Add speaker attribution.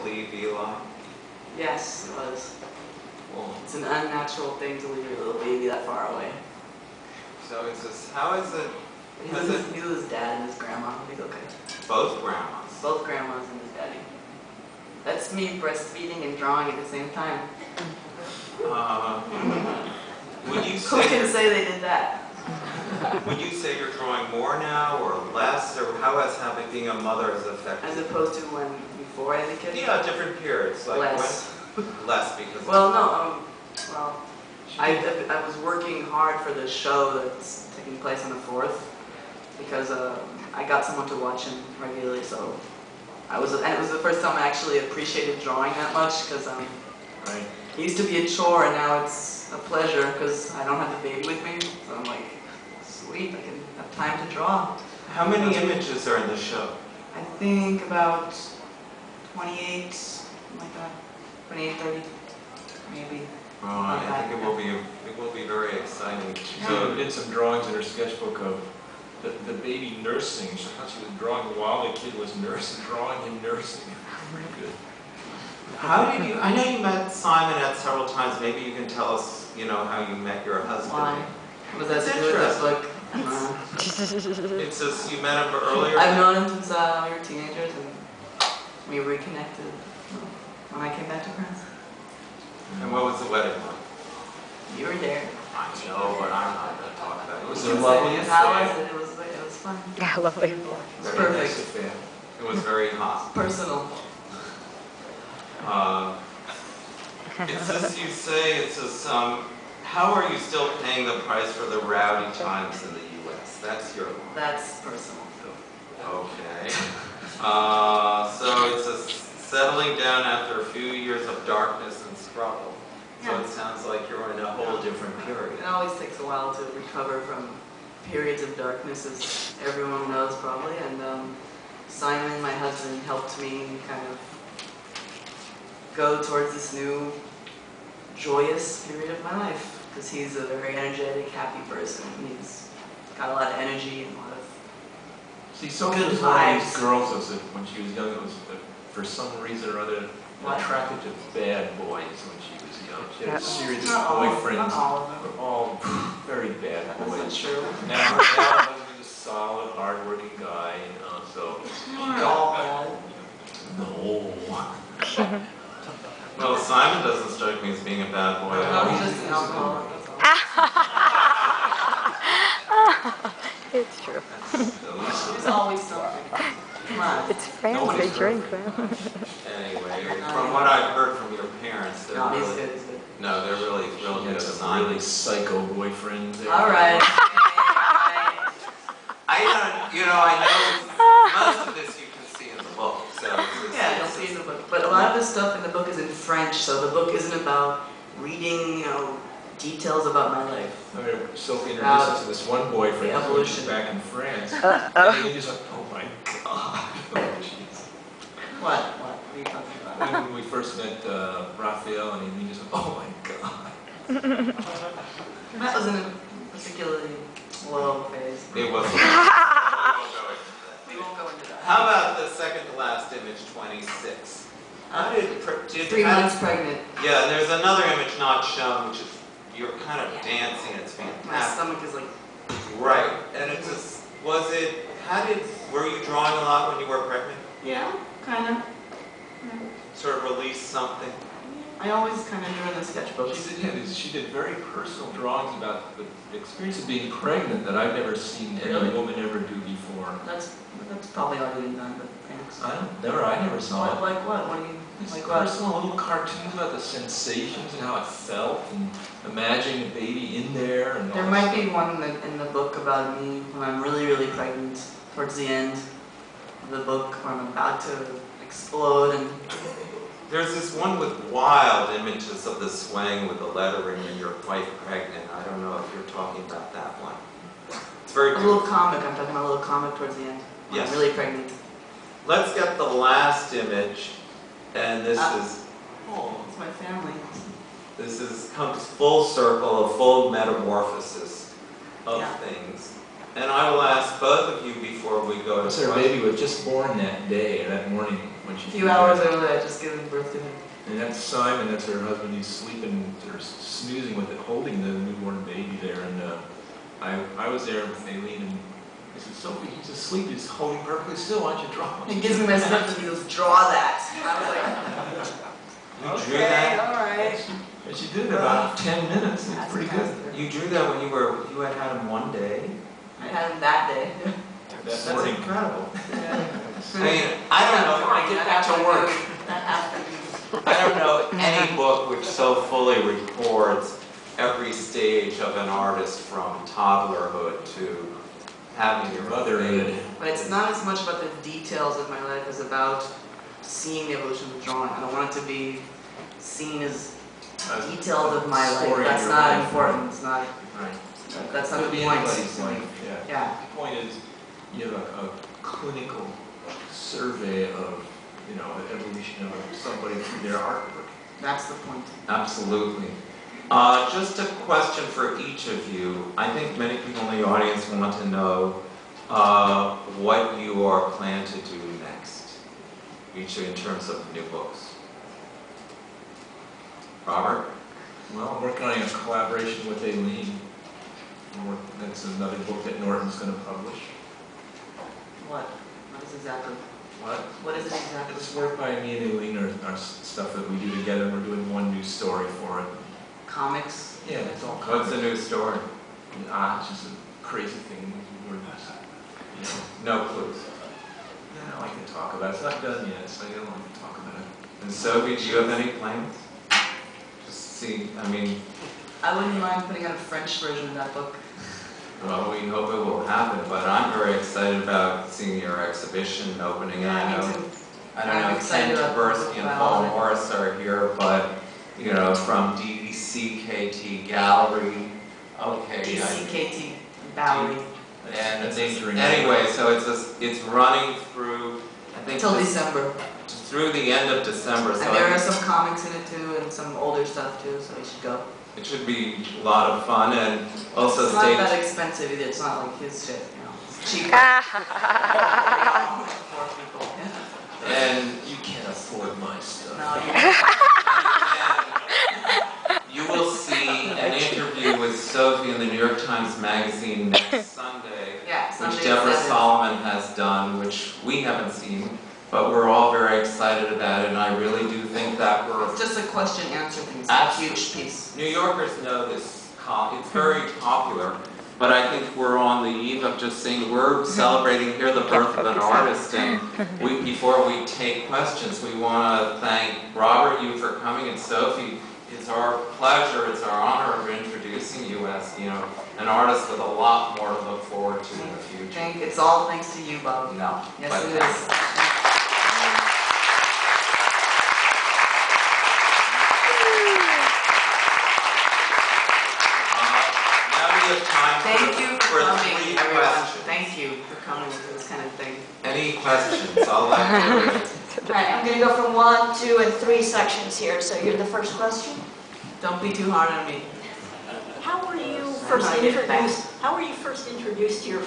Speaker 1: leave Eli?
Speaker 2: Yes, it was.
Speaker 1: Well,
Speaker 2: It's an unnatural thing to leave your little baby that far away.
Speaker 1: so it's just, how is it?
Speaker 2: He's with his dad and his grandma. He's okay.
Speaker 1: Both grandmas.
Speaker 2: Both grandmas and his daddy. That's me breastfeeding and drawing at the same time.
Speaker 1: Would you
Speaker 2: Who can
Speaker 1: say
Speaker 2: say they did that?
Speaker 1: would you say you're drawing more now or less, or how has having being a mother has affected?
Speaker 2: As opposed to when before I had a kid?
Speaker 1: Yeah, different periods. Like
Speaker 2: Less.
Speaker 1: when? Less because.
Speaker 2: Well, no. Well, I was working hard for this show that's taking place on the 4th because I got someone to watch him regularly, so and it was the first time I actually appreciated drawing that much because
Speaker 1: Right.
Speaker 2: it used to be a chore and now it's a pleasure because I don't have the baby with me, so I'm like, sweet, I can have time to draw.
Speaker 1: How many images are in the show?
Speaker 2: I think about 28, something like that, 28, 30, maybe.
Speaker 1: Oh, I think it will be very exciting.
Speaker 3: So I did some drawings in her sketchbook of the baby nursing. She thought she was drawing while the kid was nursing, drawing him nursing. Pretty good.
Speaker 1: How did you? I know you met Simon at several times. Maybe you can tell us, how you met your husband.
Speaker 2: Why? Was that to do with this book?
Speaker 1: It's just you met him earlier.
Speaker 2: I've known him since we were teenagers, and we reconnected when I came back to France.
Speaker 1: And what was the wedding like?
Speaker 2: You were there.
Speaker 1: I know, but I'm not going to talk about it. It was a
Speaker 2: You can
Speaker 1: lovely
Speaker 2: say, how was
Speaker 1: affair.
Speaker 2: it? It was fun.
Speaker 4: Yeah, lovely.
Speaker 2: It was
Speaker 1: Very nice
Speaker 2: perfect.
Speaker 1: affair. It was very hot.
Speaker 2: Personal.
Speaker 1: It says you say, it says, how are you still paying the price for the rowdy times in the U.S.? That's your line.
Speaker 2: That's personal too.
Speaker 1: Okay. So it's a settling down after a few years of darkness and struggle. So
Speaker 2: Yeah.
Speaker 1: it sounds like you're in a whole different period.
Speaker 2: It always takes a while to recover from periods of darkness, as everyone knows probably. And Simon, my husband, helped me kind of go towards this new joyous period of my life because he's a very energetic, happy person. He's got a lot of energy and a lot of
Speaker 3: See, Sophie
Speaker 2: good
Speaker 3: was one of these
Speaker 2: vibes.
Speaker 3: girls that when she was young, that was for some reason or other
Speaker 2: What?
Speaker 3: attracted to bad boys when she was young. She had a series of
Speaker 2: Not all,
Speaker 3: boyfriends.
Speaker 2: not all of them.
Speaker 3: Were all very bad
Speaker 2: That's not
Speaker 3: boys.
Speaker 2: true.
Speaker 3: Now her husband is a solid, hard-working guy, so.
Speaker 2: Not all bad.
Speaker 3: No.
Speaker 1: Well, Simon doesn't strike me as being a bad boy at
Speaker 2: No,
Speaker 1: all.
Speaker 2: he's just an alcoholic, that's all.
Speaker 4: It's true.
Speaker 2: There's always something. Come on.
Speaker 4: It's France,
Speaker 1: Nobody's
Speaker 4: they drink, man.
Speaker 1: Anyway, from what I've heard from your parents, they're
Speaker 2: No, he's
Speaker 1: really,
Speaker 2: good, he's good.
Speaker 1: no, they're really
Speaker 3: She
Speaker 1: thrilled
Speaker 3: had
Speaker 1: with
Speaker 3: some
Speaker 1: Simon.
Speaker 3: really psycho boyfriend there.
Speaker 2: All right.
Speaker 1: I know most of this you can see in the book, so it's
Speaker 2: Yeah, you'll see in the book. But a lot of the stuff in the book is in French, so the book isn't about reading, details about my life.
Speaker 3: I remember Sophie introduced us to this one boyfriend
Speaker 2: The
Speaker 3: when she was
Speaker 2: evolution.
Speaker 3: back in France. And he just like, oh my god. Jeez.
Speaker 2: What? What are you talking about?
Speaker 3: When we first met Raphael, and he just went, oh my god.
Speaker 2: That wasn't a particularly low phase.
Speaker 1: It was.
Speaker 2: We won't go into that.
Speaker 1: How about the second to last image, 26? How did
Speaker 2: 3 months pregnant.
Speaker 1: Yeah, and there's another image not shown, which is you're kind of dancing. It's
Speaker 2: My
Speaker 1: fantastic.
Speaker 2: stomach is like,
Speaker 1: Right, and it's just, were you drawing a lot when you were pregnant?
Speaker 2: yeah, kind of.
Speaker 1: Sort of release something?
Speaker 2: I always kind of drew in the sketchbooks.
Speaker 3: She did very personal drawings about the experience of being pregnant that I've never seen any
Speaker 2: Really?
Speaker 3: woman ever do before.
Speaker 2: That's probably already been done, but thanks.
Speaker 3: I never saw it.
Speaker 2: Like what? What do you,
Speaker 3: These
Speaker 2: like what?
Speaker 3: personal little cartoons about the sensations and how it felt, and imagining a baby in there, and all
Speaker 2: There
Speaker 3: that
Speaker 2: might be
Speaker 3: stuff.
Speaker 2: one in the book about me when I'm really, really pregnant, towards the end of the book, where I'm about to explode and...
Speaker 1: There's this one with wild images of the swaying with the lettering and you're quite pregnant. I don't know if you're talking about that one. It's very
Speaker 2: A little comic, I'm talking about a little comic towards the end. when
Speaker 1: Yes.
Speaker 2: I'm really pregnant.
Speaker 1: Let's get the last image, and this is...
Speaker 2: Oh, it's my family.
Speaker 1: This comes full circle, a full metamorphosis of
Speaker 2: Yeah.
Speaker 1: things. And I will ask both of you before we go to
Speaker 3: Her baby was just born that day, or that morning. when she.
Speaker 2: A few hours early, I just given birth to him.
Speaker 3: And that's Simon, that's her husband, he's sleeping, or snoozing with it, holding the newborn baby there, and I was there with Aileen, and I said, Sophie, he's asleep, he's holding perfectly still, why don't you draw him?
Speaker 2: He gives me my stuff and he goes, draw that. I was like,
Speaker 1: You drew that?
Speaker 2: all right.
Speaker 3: And she did it in about 10 minutes, it's
Speaker 2: That's
Speaker 3: pretty good.
Speaker 2: fantastic.
Speaker 1: You drew that when you had him one day?
Speaker 2: I had him that day.
Speaker 1: That's
Speaker 3: morning.
Speaker 1: incredible.
Speaker 2: Yeah.
Speaker 1: I mean, I don't know, when I get back to work,
Speaker 2: That afternoon.
Speaker 1: I don't know any book which so fully records every stage of an artist from toddlerhood to having your
Speaker 3: Motherhood.
Speaker 2: But it's not as much about the details of my life as about seeing the evolution of drawing. I don't want it to be seen as details of my life.
Speaker 3: Story of
Speaker 2: That's
Speaker 3: your
Speaker 2: not
Speaker 3: life.
Speaker 2: important. It's not.
Speaker 3: Right.
Speaker 2: That's not
Speaker 3: Could
Speaker 2: the
Speaker 3: be
Speaker 2: point.
Speaker 3: anybody's life, yeah.
Speaker 2: Yeah.
Speaker 3: The point is, you have a clinical survey of, you know, the evolution of somebody through their artwork.
Speaker 2: That's the point.
Speaker 1: Absolutely. Just a question for each of you. I think many people in the audience want to know what you are planning to do next, each in terms of new books. Robert?
Speaker 3: Well, I'm working on a collaboration with Aileen. That's another book that Norton's going to publish.
Speaker 2: What? What is exactly?
Speaker 3: What?
Speaker 2: What is it exactly?
Speaker 3: It's work by me and Aileen, our stuff that we do together. We're doing one new story for it.
Speaker 2: Comics.
Speaker 3: Yeah, it's all
Speaker 1: What's the new story?
Speaker 3: It's just a crazy thing. We're, you know,
Speaker 1: No clues.
Speaker 3: I don't like to talk about it. It's not done yet, so I don't like to talk about it.
Speaker 1: And Sophie, do you have any plans? Just see, I mean,
Speaker 2: I wouldn't mind putting out a French version of that book.
Speaker 1: well, we hope it will happen, but I'm very excited about seeing your exhibition opening.
Speaker 2: Yeah,
Speaker 1: I
Speaker 2: me
Speaker 1: know,
Speaker 2: too.
Speaker 1: I don't
Speaker 2: I'm
Speaker 1: know,
Speaker 2: excited
Speaker 1: Ken
Speaker 2: about
Speaker 1: Taberski and
Speaker 2: the
Speaker 1: Paul
Speaker 2: biology.
Speaker 1: Morris are here, but, you know, from DCKT Gallery, okay.
Speaker 2: DCKT Bowery.
Speaker 1: And
Speaker 3: That's entering.
Speaker 1: anyway, so it's running through, I think,
Speaker 2: Till
Speaker 1: this-
Speaker 2: December.
Speaker 1: through the end of December, so
Speaker 2: And there
Speaker 1: I
Speaker 2: are
Speaker 1: think
Speaker 2: some comics in it too, and some older stuff too, so you should go.
Speaker 1: it should be a lot of fun, and also
Speaker 2: It's not
Speaker 1: stay.
Speaker 2: that expensive either, it's not like his shit, you know. It's cheap. Poor people.
Speaker 1: And
Speaker 3: You can't afford my stuff.
Speaker 2: No,
Speaker 1: you will see an interview with Sophie in the New York Times Magazine next Sunday,
Speaker 2: yeah,
Speaker 1: which
Speaker 2: Sunday
Speaker 1: Deborah
Speaker 2: the 7th.
Speaker 1: Solomon has done, which we haven't seen, but we're all very excited about it, and I really do think that we're...
Speaker 2: It's just a question-answer thing, it's a
Speaker 1: Absolutely.
Speaker 2: huge piece.
Speaker 1: New Yorkers know this, it's very popular, but I think we're on the eve of just saying we're celebrating here the birth of an artist, and before we take questions, we want to thank Robert, you for coming, and Sophie. It's our pleasure, it's our honor of introducing you as, you know, an artist with a lot more to look forward to in the future.
Speaker 2: It's all thanks to you, Bob.
Speaker 1: No.
Speaker 2: Yes,
Speaker 1: but
Speaker 2: it is.
Speaker 1: Now we have time
Speaker 2: Thank you for
Speaker 1: for
Speaker 2: coming,
Speaker 1: 3
Speaker 2: everyone.
Speaker 1: questions.
Speaker 2: Thank you for coming to this kind of thing.
Speaker 1: Any questions? I'll let you.
Speaker 4: All right, I'm going to go from 1, 2, and 3 sections here. So you're the first question.
Speaker 2: Don't be too hard on me.
Speaker 4: How were you
Speaker 2: first introduced
Speaker 4: to your